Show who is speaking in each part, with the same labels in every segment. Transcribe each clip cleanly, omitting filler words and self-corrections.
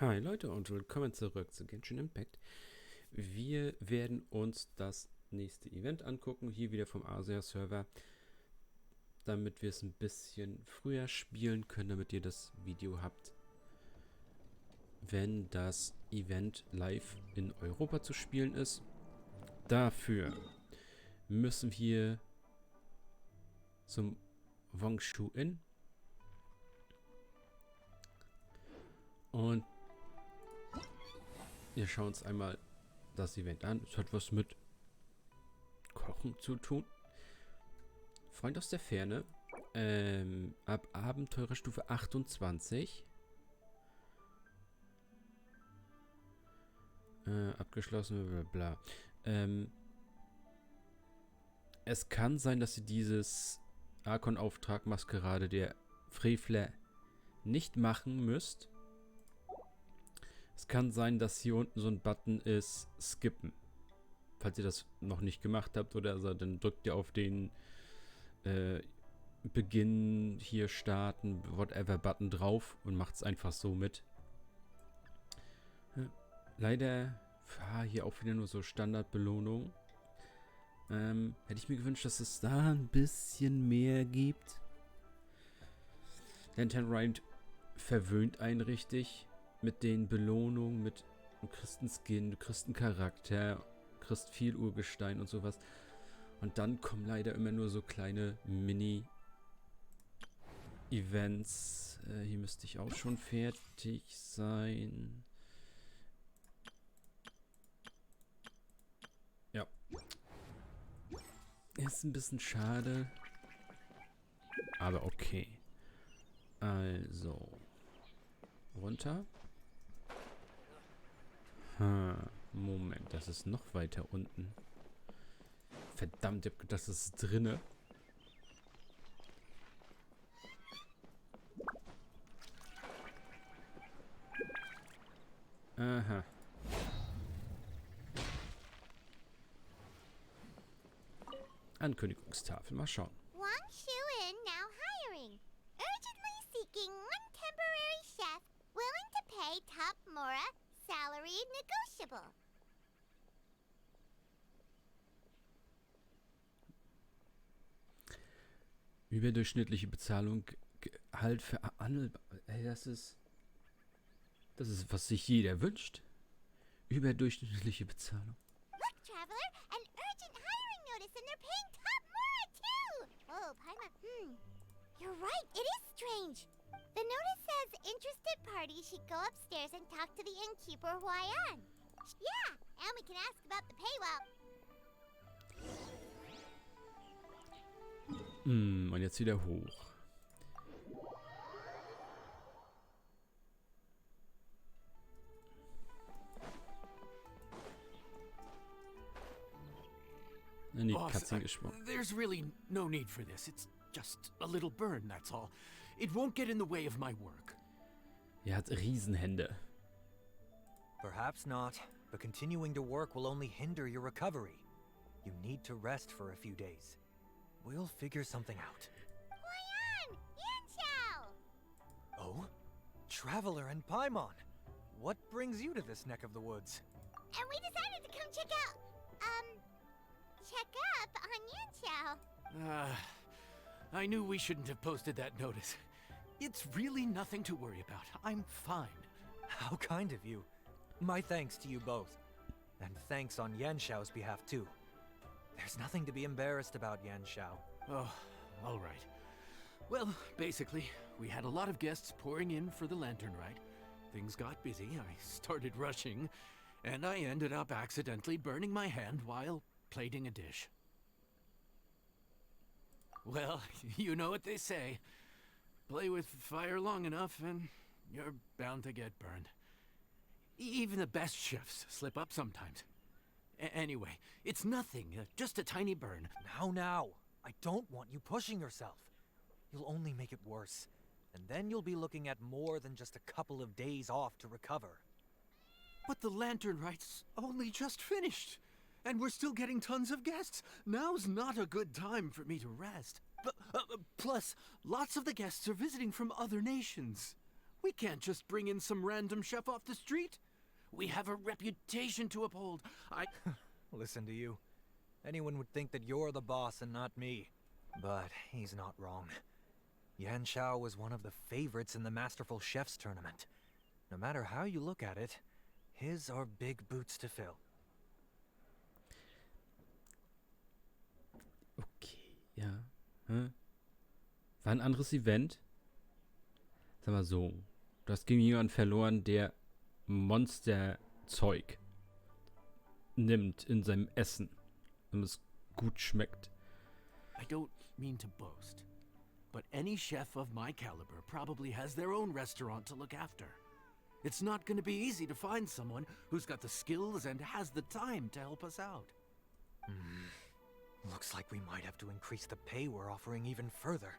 Speaker 1: Hi Leute und willkommen zurück zu Genshin Impact. Wir werden uns das nächste Event angucken, hier wieder vom Asia-Server, damit wir es ein bisschen früher spielen können, damit ihr das Video habt, wenn das Event live in Europa zu spielen ist. Dafür müssen wir zum Wongshu Inn und wir schauen uns einmal das Event an. Es hat was mit Kochen zu tun. Freund aus der Ferne. Ab Abenteurerstufe 28. Abgeschlossen, bla bla. Es kann sein, dass ihr dieses Arkon-Auftrag Maskerade der Frevler nicht machen müsst. Es kann sein, dass hier unten so ein Button ist, skippen. Falls ihr das noch nicht gemacht habt oder so, dann drückt ihr auf den Beginn, hier starten, whatever Button drauf und macht es einfach so mit. Leider hier auch wieder nur so Standardbelohnung. Hätte ich mir gewünscht, dass es da ein bisschen mehr gibt. Lantern Ride verwöhnt einen richtig mit den Belohnungen, mit du kriegst einen Skin, du kriegst einen Charakter, du kriegst viel Urgestein und sowas. Und dann kommen leider immer nur so kleine Mini-Events. Hier müsste ich auch schon fertig sein. Ja. Ist ein bisschen schade. Aber okay. Also. Runter. Moment, das ist noch weiter unten. Verdammt, ich hab gedacht, das ist drinne. Aha. Ankündigungstafel, mal schauen.
Speaker 2: Wongshu Inn now hiring. Urgently seeking one temporary chef willing to pay top Mora, salary negotiable.
Speaker 1: Überdurchschnittliche Bezahlung, Gehalt für Ey, das ist, was sich jeder wünscht. Überdurchschnittliche Bezahlung.
Speaker 2: Look, traveler, an urgent hiring notice and they're paying top Mora too. Oh, Paimon, You're right, it is strange. The notice says interested parties should go upstairs and talk to the innkeeper Huayan. Yeah, and we can ask about the pay well.
Speaker 1: Und jetzt wieder hoch. In die Katze gesprungen.
Speaker 3: There's really no need for this. It's just a little burn, that's all. It won't get in the way of my work.
Speaker 1: Er hat Riesenhände.
Speaker 4: Perhaps not, but continuing to work will only hinder your recovery. You need to rest for a few days. We'll figure something out.
Speaker 2: Huayan! Yanchao!
Speaker 4: Oh? Traveler and Paimon! What brings you to this neck of the woods?
Speaker 2: And we decided to come check up on Yanchao.
Speaker 3: I knew we shouldn't have posted that notice. It's really nothing to worry about. I'm fine.
Speaker 4: How kind of you. My thanks to you both. And thanks on Yanxiao's behalf too. There's nothing to be embarrassed about, Yanxiao.
Speaker 3: Oh, all right. Well, basically, we had a lot of guests pouring in for the lantern ride. Things got busy, I started rushing, and I ended up accidentally burning my hand while plating a dish. Well, you know what they say. Play with fire long enough and you're bound to get burned. Even the best chefs slip up sometimes. Anyway, it's nothing, just a tiny burn.
Speaker 4: Now. I don't want you pushing yourself. You'll only make it worse. And then you'll be looking at more than just a couple of days off to recover.
Speaker 3: But the lantern ride's only just finished. And we're still getting tons of guests. Now's not a good time for me to rest. Plus, lots of the guests are visiting from other nations. We can't just bring in some random chef off the street. We have a reputation to uphold.
Speaker 4: Listen to you. Anyone would think that you're the boss and not me. But he's not wrong. Yan Xiao was one of the favorites in the Masterful Chefs tournament. No matter how you look at it, his are big boots to fill.
Speaker 1: Okay, ja. War ein anderes Event. Sag mal so. Du hast gegen jemanden verloren, der Monsterzeug nimmt in seinem Essen. Und es gut schmeckt.
Speaker 3: I don't mean to boast, but any chef of my caliber probably has their own restaurant to look after. It's not going to be easy to find someone who's got the skills and has the time to help us out.
Speaker 4: Looks like we might have to increase the pay we're offering even further.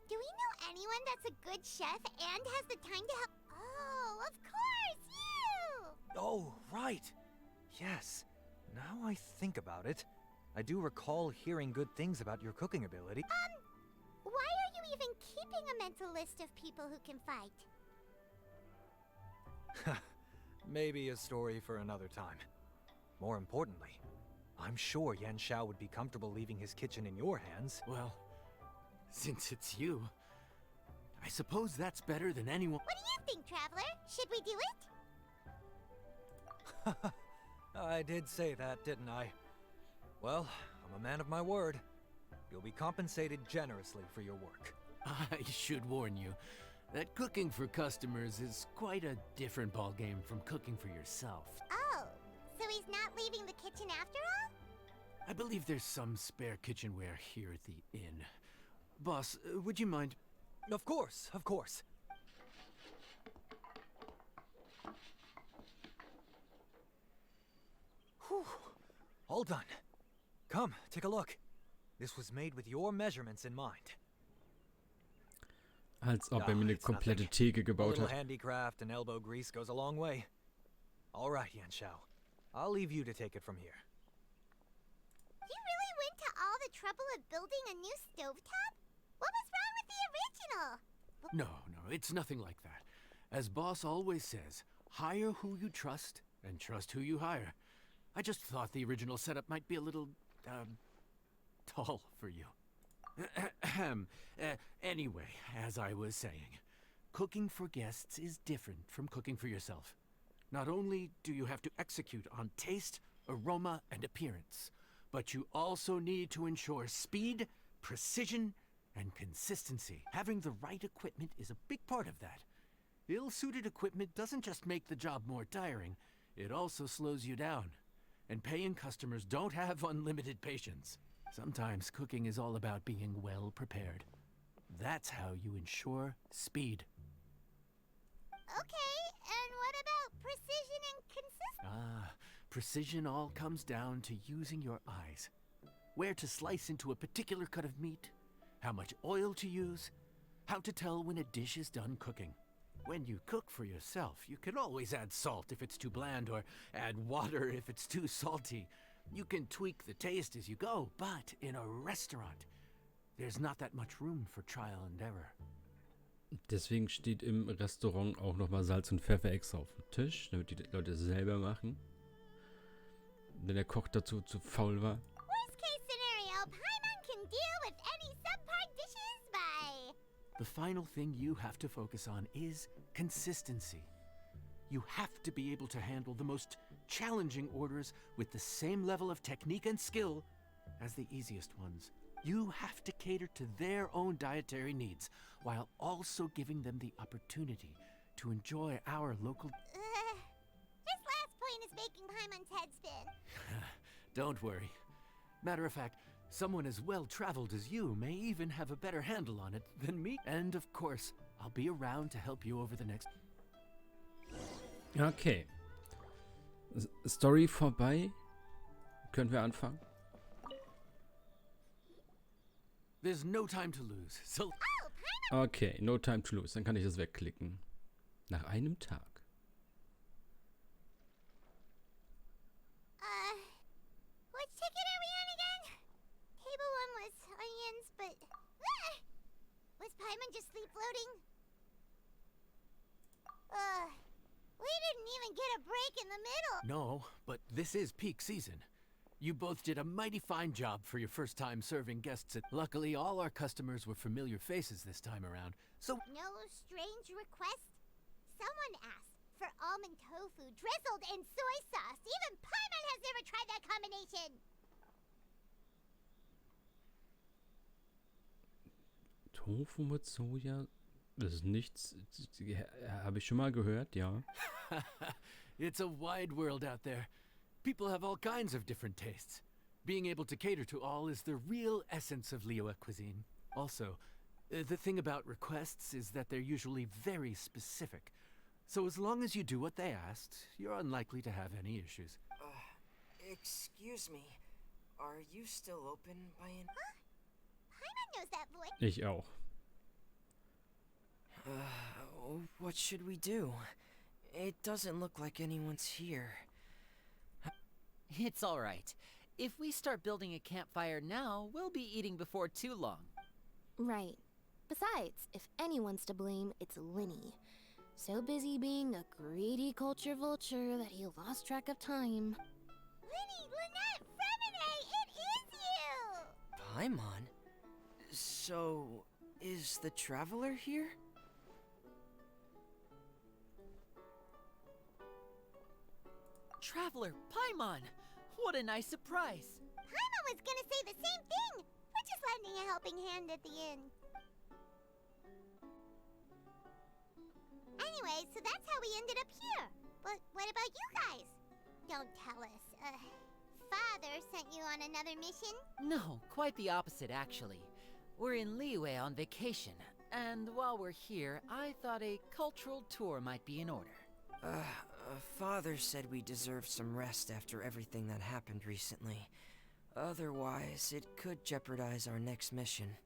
Speaker 2: Do we know anyone that's a good chef and has the time to help? Oh, of course, you!
Speaker 4: Oh, right. Yes. Now I think about it, I do recall hearing good things about your cooking ability.
Speaker 2: Why are you even keeping a mental list of people who can fight?
Speaker 4: Maybe a story for another time. More importantly, I'm sure Yan Xiao would be comfortable leaving his kitchen in your hands.
Speaker 3: Well, since it's you, I suppose that's better than anyone.
Speaker 2: What do you think, Traveler? Should we do it?
Speaker 4: I did say that, didn't I? Well, I'm a man of my word. You'll be compensated generously for your work.
Speaker 3: I should warn you that cooking for customers is quite a different ballgame from cooking for yourself.
Speaker 2: Oh, so he's not leaving the kitchen after all?
Speaker 3: I believe there's some spare kitchenware here at the inn. Boss, would you mind?
Speaker 4: Of course, of course. Whew. All done. Come, take a look. This was made with your measurements in mind.
Speaker 1: Als ob mir eine
Speaker 4: it's
Speaker 1: komplette
Speaker 4: nothing.
Speaker 1: Theke
Speaker 4: A
Speaker 1: gebaut
Speaker 4: little
Speaker 1: hat.
Speaker 4: handicraft and elbow grease goes a long way. All right, Yan Xiao. I'll leave you to take it from here.
Speaker 2: You really went to all the trouble of building a new stovetop? What was wrong with the original?
Speaker 3: No, it's nothing like that. As boss always says, hire who you trust and trust who you hire. I just thought the original setup might be a little, tall for you. Anyway, as I was saying, cooking for guests is different from cooking for yourself. Not only do you have to execute on taste, aroma, and appearance, but you also need to ensure speed, precision, and consistency. Having the right equipment is a big part of that. Ill-suited equipment doesn't just make the job more tiring, it also slows you down. And paying customers don't have unlimited patience. Sometimes cooking is all about being well prepared. That's how you ensure speed.
Speaker 2: Okay, and what about precision and consistency?
Speaker 3: Precision all comes down to using your eyes. Where to slice into a particular cut of meat, how much oil to use, how to tell when a dish is done cooking. When you cook for yourself, you can always add salt if it's too bland or add water if it's too salty. You can tweak the taste as you go, but in a restaurant, there's not that much room for trial and error.
Speaker 1: Deswegen steht im Restaurant auch nochmal Salz und Pfeffer extra auf dem Tisch, damit die Leute es selber machen. Wenn der Koch dazu zu faul war.
Speaker 2: Worst case scenario, Paimon can deal with any subpar dishes by...
Speaker 3: The final thing you have to focus on is consistency. You have to be able to handle the most challenging orders with the same level of technique and skill as the easiest ones. You have to cater to their own dietary needs while also giving them the opportunity to enjoy our local...
Speaker 2: This last point is making Paimon's head spin.
Speaker 3: Don't worry. Matter of fact, someone as well-traveled as you may even have a better handle on it than me. And of course, I'll be around to help you over the next...
Speaker 1: Okay. Story vorbei. Können wir anfangen?
Speaker 3: There's no time to lose, so...
Speaker 2: Oh, Paimon!
Speaker 1: Okay, no time to lose. Dann kann ich das wegklicken. Nach einem Tag.
Speaker 2: Which ticket are we on again? Table 1 was onions, but... floating? We didn't even get a break in the middle.
Speaker 3: No, but this is peak season. You both did a mighty fine job for your first time serving guests. Luckily, all our customers were familiar faces this time around, so
Speaker 2: No strange request? Someone asked for almond tofu drizzled in soy sauce. Even Paimon has never tried that combination.
Speaker 1: Tofu mit Soja? Das ist nichts. Habe ich schon mal gehört, ja.
Speaker 3: it's a wide world out there. People have all kinds of different tastes. Being able to cater to all is the real essence of Liyue cuisine. Also, the thing about requests is that they're usually very specific. So as long as you do what they asked, you're unlikely to have any issues.
Speaker 5: Excuse me. Are you still open by an...
Speaker 2: Paimon knows that voice.
Speaker 1: Ich auch.
Speaker 5: What should we do? It doesn't look like anyone's here.
Speaker 6: It's all right. If we start building a campfire now, we'll be eating before too long.
Speaker 7: Right. Besides, if anyone's to blame, it's Linny. So busy being a greedy culture vulture that he lost track of time.
Speaker 2: Linny, Lynette, Ferne, it is you!
Speaker 5: Paimon? So, is the Traveler here?
Speaker 6: Traveler, Paimon! What a nice surprise!
Speaker 2: Paimon was gonna say the same thing. We're just lending a helping hand at the end. Anyway, so that's how we ended up here. But what about you guys? Don't tell us. Father sent you on another mission?
Speaker 6: No, quite the opposite, actually. We're in Liyue on vacation, and while we're here, I thought a cultural tour might be in order.
Speaker 5: Father said we deserve some rest after everything that happened recently. Otherwise, it could jeopardize our next mission.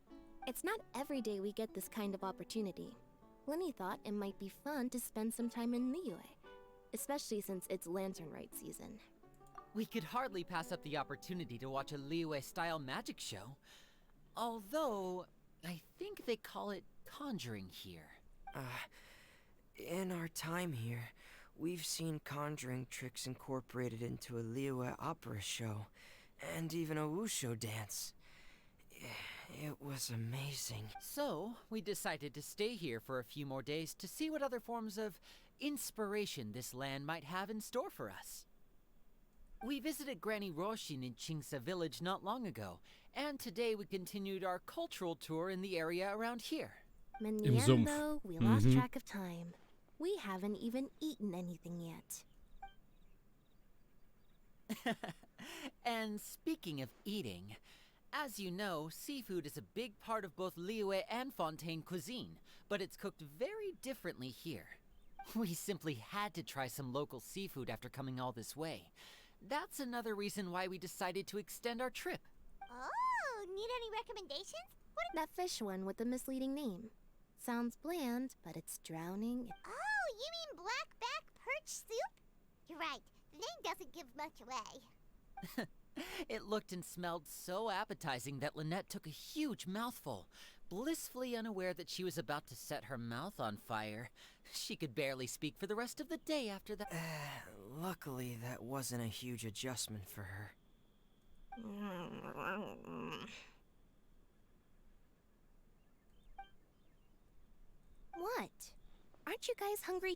Speaker 7: It's not every day we get this kind of opportunity. Linny thought it might be fun to spend some time in Liyue, especially since it's Lantern Rite season.
Speaker 6: We could hardly pass up the opportunity to watch a Liyue-style magic show. Although, I think they call it conjuring here.
Speaker 5: In our time here, we've seen conjuring tricks incorporated into a Liyue opera show, and even a wushu dance. It was amazing.
Speaker 6: So, we decided to stay here for a few more days to see what other forms of inspiration this land might have in store for us. We visited Granny Roshin in Chingsa village not long ago, and today we continued our cultural tour in the area around here.
Speaker 1: Im Sumpf.
Speaker 7: Though, we lost track of time. We haven't even eaten anything yet.
Speaker 6: And speaking of eating, as you know, seafood is a big part of both Liyue and Fontaine cuisine, but it's cooked very differently here. We simply had to try some local seafood after coming all this way. That's another reason why we decided to extend our trip.
Speaker 2: Oh, need any recommendations?
Speaker 7: That fish one with the misleading name. Sounds bland, but it's drowning.
Speaker 2: Oh, you mean blackback perch soup? You're right. The name doesn't give much away.
Speaker 6: It looked and smelled so appetizing that Lynette took a huge mouthful, blissfully unaware that she was about to set her mouth on fire. She could barely speak for the rest of the day after that.
Speaker 5: Luckily, that wasn't a huge adjustment for her.
Speaker 7: What? Aren't you guys hungry?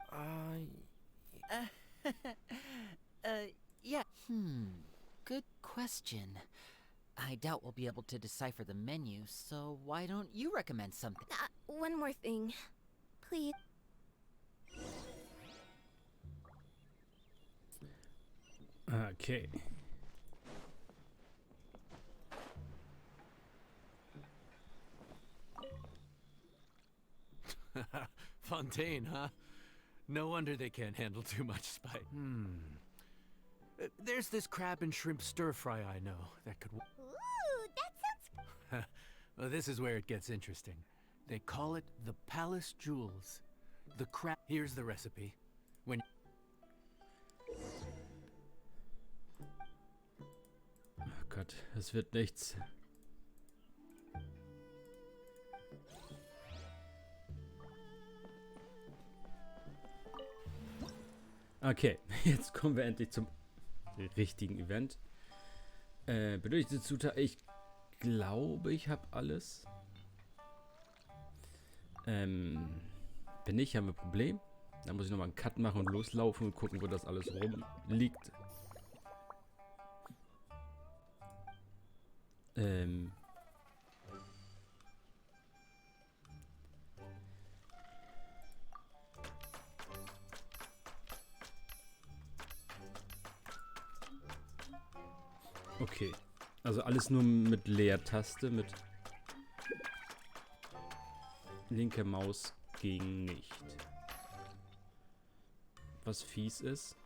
Speaker 6: Yeah. Good question. I doubt we'll be able to decipher the menu, so why don't you recommend something?
Speaker 7: One more thing. Please.
Speaker 1: Okay.
Speaker 3: Fontaine, huh? No wonder they can't handle too much spice. There's this crab and shrimp stir-fry I know that could...
Speaker 2: Ooh, that sounds...
Speaker 3: Well, this is where it gets interesting. They call it the Palace Jewels. The crab... Here's the recipe. When...
Speaker 1: Oh Gott, es wird nichts. Okay, jetzt kommen wir endlich zum richtigen Event. Benötigte Zutaten. Ich glaube, ich habe alles. Wenn nicht, haben wir ein Problem. Dann muss ich nochmal einen Cut machen und loslaufen und gucken, wo das alles rumliegt. Okay. Also alles nur mit Leertaste, mit linker Maus ging nicht. Was fies ist.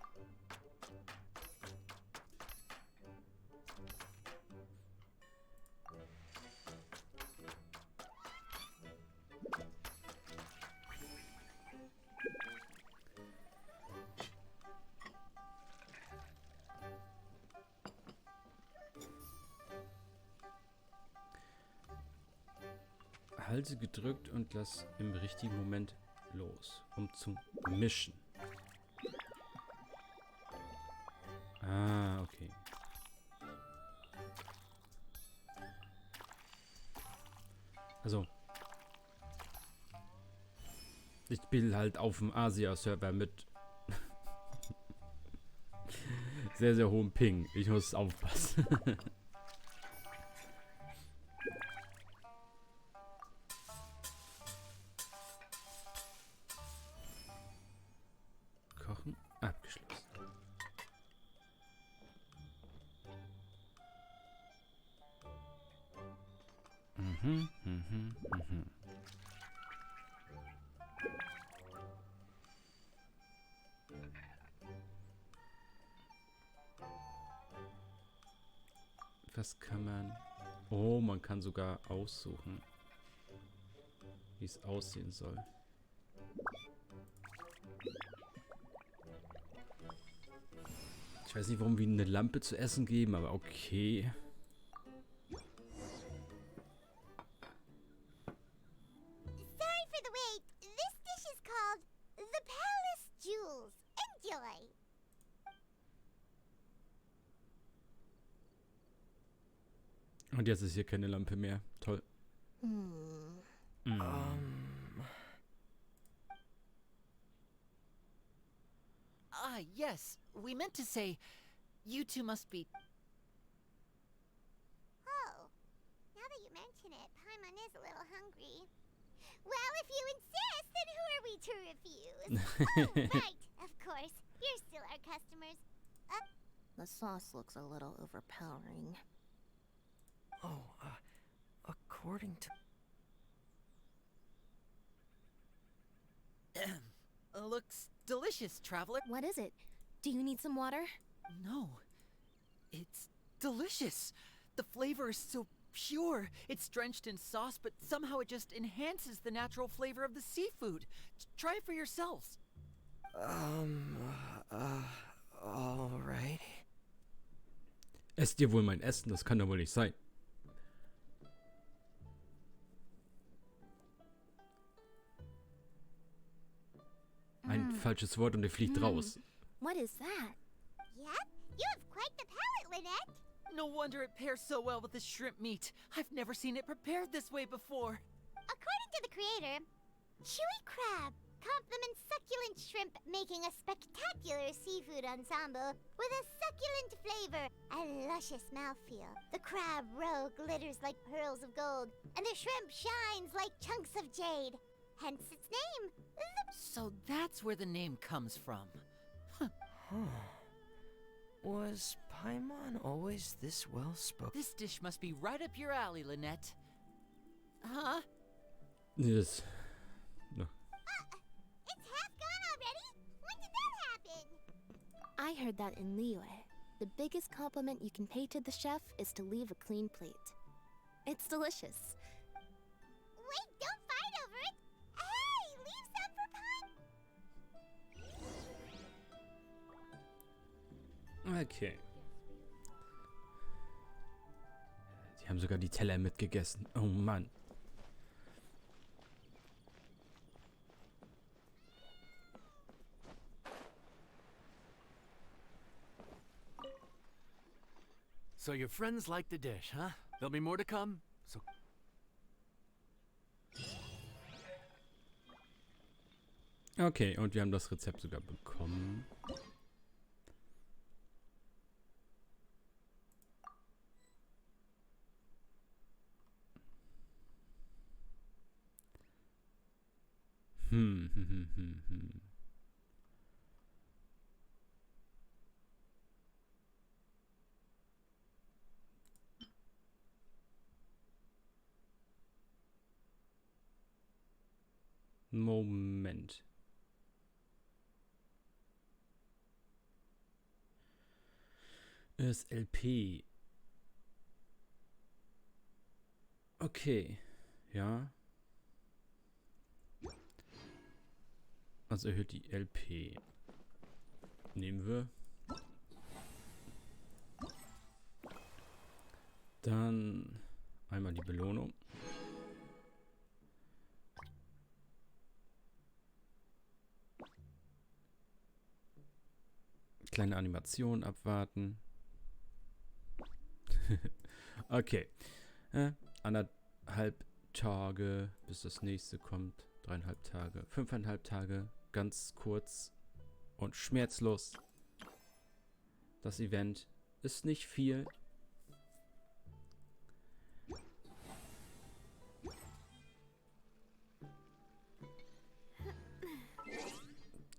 Speaker 1: Halte gedrückt und lass im richtigen Moment los, um zu mischen. Ah, okay. Also. Ich spiele halt auf dem Asia-Server mit sehr, sehr hohem Ping. Ich muss aufpassen. Kochen abgeschlossen. Was kann man... Oh, man kann sogar aussuchen, wie es aussehen soll. Ich weiß nicht, warum wir eine Lampe zu essen geben, aber okay.
Speaker 2: Sorry for the wait. This dish is called the Palace Jewels. Enjoy.
Speaker 1: Und jetzt ist hier keine Lampe mehr. Toll.
Speaker 6: Yes. We meant to say, you two must be...
Speaker 2: Oh, now that you mention it, Paimon is a little hungry. Well, if you insist, then who are we to refuse? Oh, right, of course. You're still our customers.
Speaker 7: The sauce looks a little overpowering.
Speaker 5: Oh, according to...
Speaker 6: Looks delicious, traveler.
Speaker 7: What is it? Do you need some water?
Speaker 6: No. It's delicious. The flavor is so pure. It's drenched in sauce, but somehow it just enhances the natural flavor of the seafood. Try it for yourselves.
Speaker 5: Alright.
Speaker 1: Esst ihr wohl mein Essen? Das kann doch wohl nicht sein. Ein falsches Wort und er fliegt raus.
Speaker 7: What is that?
Speaker 2: Yep, you have quite the palate, Lynette.
Speaker 6: No wonder it pairs so well with the shrimp meat. I've never seen it prepared this way before.
Speaker 2: According to the creator, chewy crab complements succulent shrimp, making a spectacular seafood ensemble with a succulent flavor and luscious mouthfeel. The crab roe glitters like pearls of gold, and the shrimp shines like chunks of jade. Hence its name.
Speaker 6: So that's where the name comes from.
Speaker 5: Was Paimon always this well-spoken?
Speaker 6: This dish must be right up your alley, Lynette. Huh?
Speaker 1: Yes. No.
Speaker 2: It's half gone already? When did that happen?
Speaker 7: I heard that in Liyue. The biggest compliment you can pay to the chef is to leave a clean plate. It's delicious.
Speaker 2: Wait, don't fight over it. Hey, leave some for Paimon.
Speaker 1: Okay. Die haben sogar die Teller mitgegessen. Oh Mann.
Speaker 3: So your friends like the dish, huh? There'll be more to come, so...
Speaker 1: Okay, und wir haben das Rezept sogar bekommen. Hm. Moment. Das LP. Okay. Ja. Also erhöht die LP. Nehmen wir. Dann einmal die Belohnung. Kleine Animation abwarten. Okay. 1,5 Tage, bis das nächste kommt. 3,5 Tage. 5,5 Tage. Ganz kurz und schmerzlos. Das Event ist nicht viel.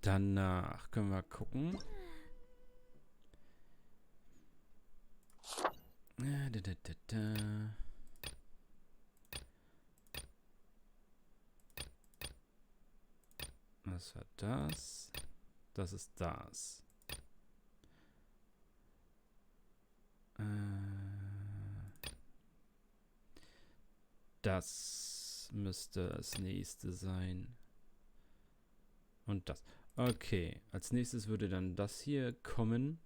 Speaker 1: Danach können wir gucken. Was war das? Das ist das. Das müsste das nächste sein. Und das. Okay, als nächstes würde dann das hier kommen.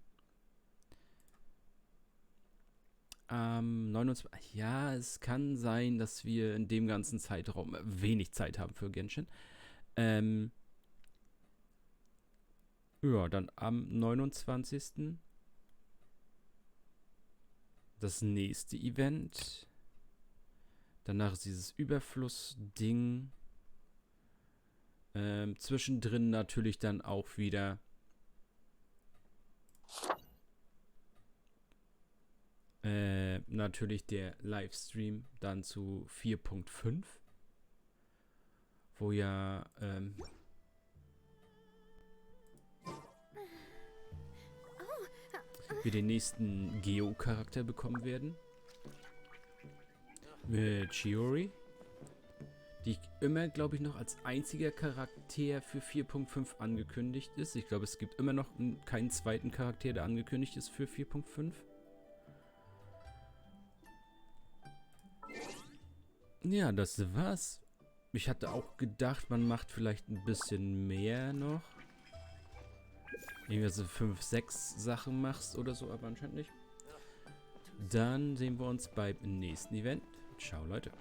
Speaker 1: 29. Ja, es kann sein, dass wir in dem ganzen Zeitraum wenig Zeit haben für Genshin. Ja, dann am 29. das nächste Event. Danach ist dieses Überflussding. Zwischendrin natürlich dann auch wieder natürlich der Livestream dann zu 4.5, wo ja wir den nächsten Geo-Charakter bekommen werden. Mit Chiori. Die immer, glaube ich, noch als einziger Charakter für 4.5 angekündigt ist. Ich glaube, es gibt immer noch keinen zweiten Charakter, der angekündigt ist für 4.5. Ja, das war's. Ich hatte auch gedacht, man macht vielleicht ein bisschen mehr noch. Irgendwie so 5, 6 Sachen machst oder so, aber anscheinend nicht. Dann sehen wir uns beim nächsten Event. Ciao, Leute.